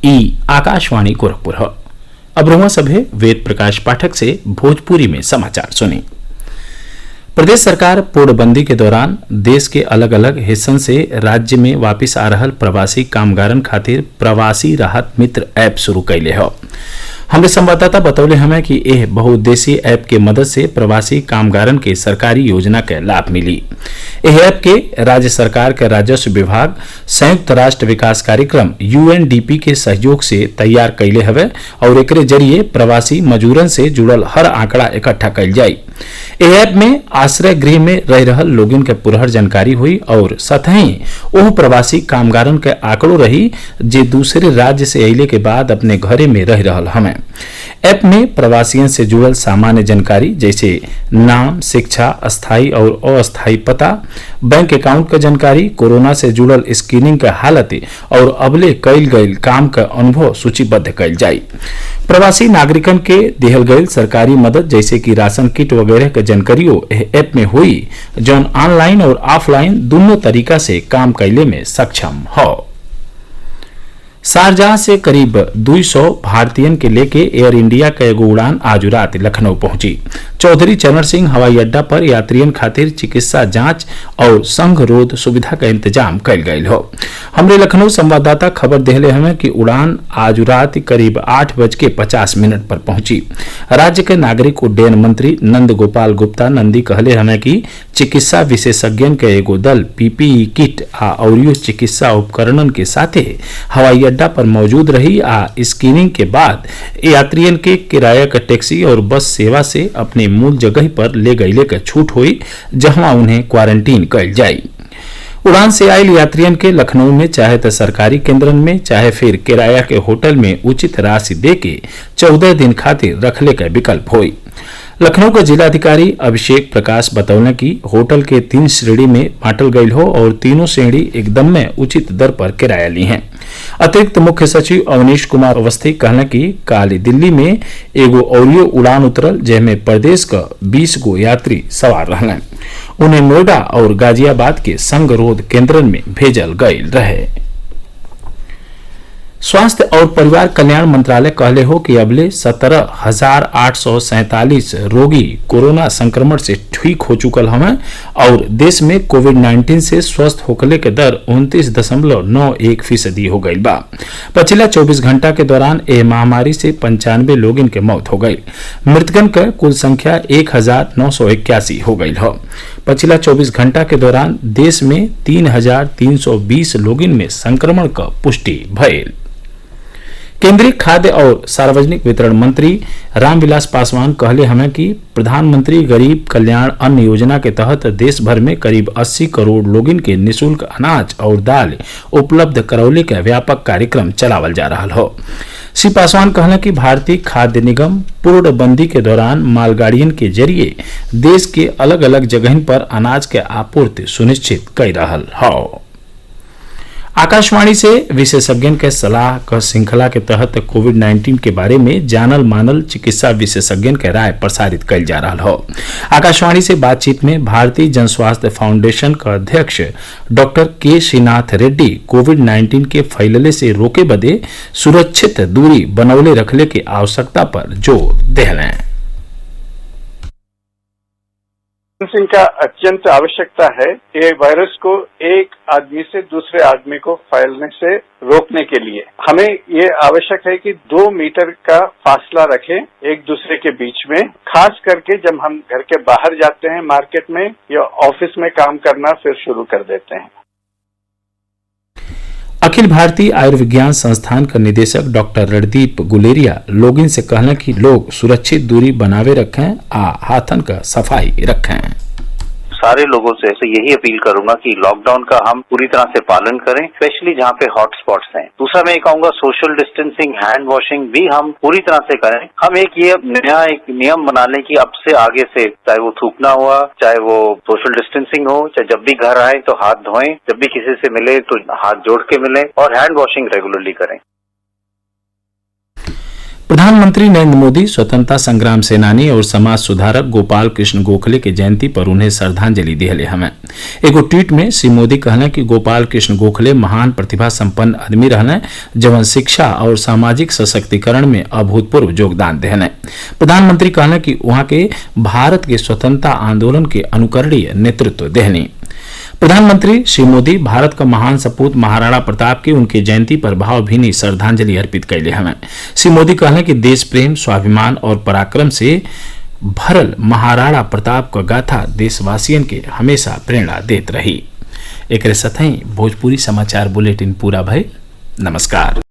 ई आकाशवाणी गोरखपुर है। अब रहुआ सभे वेद प्रकाश पाठक से भोजपुरी में समाचार सुनी। प्रदेश सरकार पूर्णबंदी के दौरान देश के अलग अलग हिस्सन से राज्य में वापिस आ रहल प्रवासी कामगारन खातिर प्रवासी राहत मित्र ऐप शुरू कैले है। हमारे संवाददाता बतौले हमें कि यह बहुउद्देशीय ऐप के मदद से प्रवासी कामगारन के सरकारी योजना के लाभ मिली। यह ऐप के राज्य सरकार के राजस्व विभाग संयुक्त राष्ट्र विकास कार्यक्रम UNDP के सहयोग से तैयार कैले हवे और एकरे जरिए प्रवासी मजूरन से जुड़ल हर आंकड़ा इकट्ठा कैल जाई। यह ऐप में आश्रय गृह में रह रहल लोगन के पुरहर जानकारी हुई और सतही ओह प्रवासी कामगारन के आंकड़ों रही जे दूसरे राज्य से अइले के बाद अपने घरे में रह रहल हमें। ऐप में प्रवासियों से जुड़ल सामान्य जानकारी जैसे नाम, शिक्षा, अस्थायी और अस्थायी पता, बैंक अकाउंट का जानकारी, कोरोना से जुड़ल स्क्रीनिंग के हालत और अबले कैल गईल काम का अनुभव सूचीबद्ध कैल जाई। प्रवासी नागरिकन के दिहल गईल सरकारी मदद जैसे कि राशन किट वगैरह के जानकारियों ऐप में हुई जौन ऑनलाइन और ऑफलाइन दोनों तरीका से काम कैले में सक्षम हो। शारजाह से करीब 200 भारतीयन के लेके एयर इंडिया का एगो उड़ान आज रात लखनऊ पहुंची। चौधरी चरण सिंह हवाई अड्डा पर यात्रियन खातिर चिकित्सा जांच और संगरोध सुविधा का इंतजाम कैल गयल हो। हमरे लखनऊ संवाददाता खबर देहले हमें कि उड़ान आज रात करीब 8:50 पर पहुंची। राज्य के नागरिक उड्डयन मंत्री नंद गोपाल गुप्ता नंदी कहले हमें कि चिकित्सा विशेषज्ञन के एगो दल PPE किट और चिकित्सा उपकरणन के साथे हवाई अड्डा पर मौजूद रही आ स्क्रीनिंग के बाद यात्रियन के किराया का टैक्सी और बस सेवा से अपने मूल जगह पर ले गईले का छूट हुई जहां उन्हें क्वारंटीन कैल जाई। उड़ान से आयल यात्रियन के लखनऊ में चाहे तो सरकारी केंद्रन में चाहे फिर किराया के होटल में उचित राशि दे के 14 दिन खातिर रखले का विकल्प हुई। लखनऊ के जिलाधिकारी अभिषेक प्रकाश बतौले कि होटल के 3 श्रेणी में बांटल गयल हो और तीनों श्रेणी एकदम में उचित दर पर किराया ली हैं। अतिरिक्त मुख्य सचिव अवनीश कुमार अवस्थी कहना कि काली दिल्ली में एगो औरियो उड़ान उतरल जिसमें प्रदेश का 20 गो यात्री सवार रहलन। उन्हें नोएडा और गाजियाबाद के संगरोध केंद्रन में भेजल गयल रहे। स्वास्थ्य और परिवार कल्याण मंत्रालय कहले हो कि अबले 17,847 रोगी कोरोना संक्रमण से ठीक हो चुकल हमें और देश में कोविड-19 से स्वस्थ होकले के दर 29.91% हो गई बा। पिछला 24 घंटा के दौरान यह महामारी से 95 लोगन के मौत हो गई। मृतकन का कुल संख्या 1,981 हो गई हो। पिछला 24 घंटा के दौरान देश में 3,320 लोगन में संक्रमण का पुष्टि भयल। केंद्रीय खाद्य और सार्वजनिक वितरण मंत्री रामविलास पासवान कहले हमें कि प्रधानमंत्री गरीब कल्याण अन्न योजना के तहत देश भर में करीब 80 करोड़ लोगन के निःशुल्क अनाज और दाल उपलब्ध करौले का व्यापक कार्यक्रम चलावल जा रहा हो। श्री पासवान कहले कि भारतीय खाद्य निगम पूर्णबंदी के दौरान मालगाड़ियन के जरिए देश के अलग अलग जगहन पर अनाज के आपूर्ति सुनिश्चित कर रहा हो। आकाशवाणी से विशेषज्ञन के सलाह क श्रृंखला के तहत कोविड-19 के बारे में जानल मानल चिकित्सा विशेषज्ञन के राय प्रसारित कल जा रहा हो। आकाशवाणी से बातचीत में भारतीय जन स्वास्थ्य फाउंडेशन का अध्यक्ष डॉक्टर के श्रीनाथ रेड्डी कोविड-19 के फैलले से रोके बदे सुरक्षित दूरी बनौले रखले की आवश्यकता पर जोर देहले। का अत्यंत आवश्यकता है ये वायरस को एक आदमी से दूसरे आदमी को फैलने से रोकने के लिए। हमें ये आवश्यक है कि 2 मीटर का फासला रखें एक दूसरे के बीच में, खास करके जब हम घर के बाहर जाते हैं मार्केट में या ऑफिस में काम करना फिर शुरू कर देते हैं। अखिल भारतीय आयुर्विज्ञान संस्थान का निदेशक डॉक्टर रणदीप गुलेरिया लोगों से कहना कि लोग सुरक्षित दूरी बनावे रखें आ हाथन का सफाई रखें। सारे लोगों से यही अपील करूंगा कि लॉकडाउन का हम पूरी तरह से पालन करें, स्पेशली जहाँ पे हॉट स्पॉट्स हैं। दूसरा मैं कहूंगा सोशल डिस्टेंसिंग, हैंड वॉशिंग भी हम पूरी तरह से करें। हम एक नया नियम बना लें कि अब से आगे से चाहे वो थूकना हुआ, चाहे वो सोशल डिस्टेंसिंग हो, चाहे जब भी घर आए तो हाथ धोएं, जब भी किसी से मिले तो हाथ जोड़ के मिलें और हैंड वॉशिंग रेगुलरली करें। प्रधानमंत्री नरेंद्र मोदी स्वतंत्रता संग्राम सेनानी और समाज सुधारक गोपाल कृष्ण गोखले के जयंती पर उन्हें श्रद्धांजलि दिहले हमें। एगो ट्वीट में श्री मोदी कहले कि गोपाल कृष्ण गोखले महान प्रतिभा संपन्न आदमी रहने जवन शिक्षा और सामाजिक सशक्तिकरण में अभूतपूर्व योगदान देहने। प्रधानमंत्री कहले कि वहां के भारत के स्वतंत्रता आंदोलन के अनुकरणीय नेतृत्व देहनी। प्रधानमंत्री श्री मोदी भारत का महान सपूत महाराणा प्रताप के उनके जयंती पर भावभीनी श्रद्धांजलि अर्पित कैले हमें। श्री मोदी कहले कि देश प्रेम स्वाभिमान और पराक्रम से भरल महाराणा प्रताप का गाथा देशवासियन के हमेशा प्रेरणा देत रही। एक साथ ही भोजपुरी समाचार बुलेटिन पूरा भय। नमस्कार।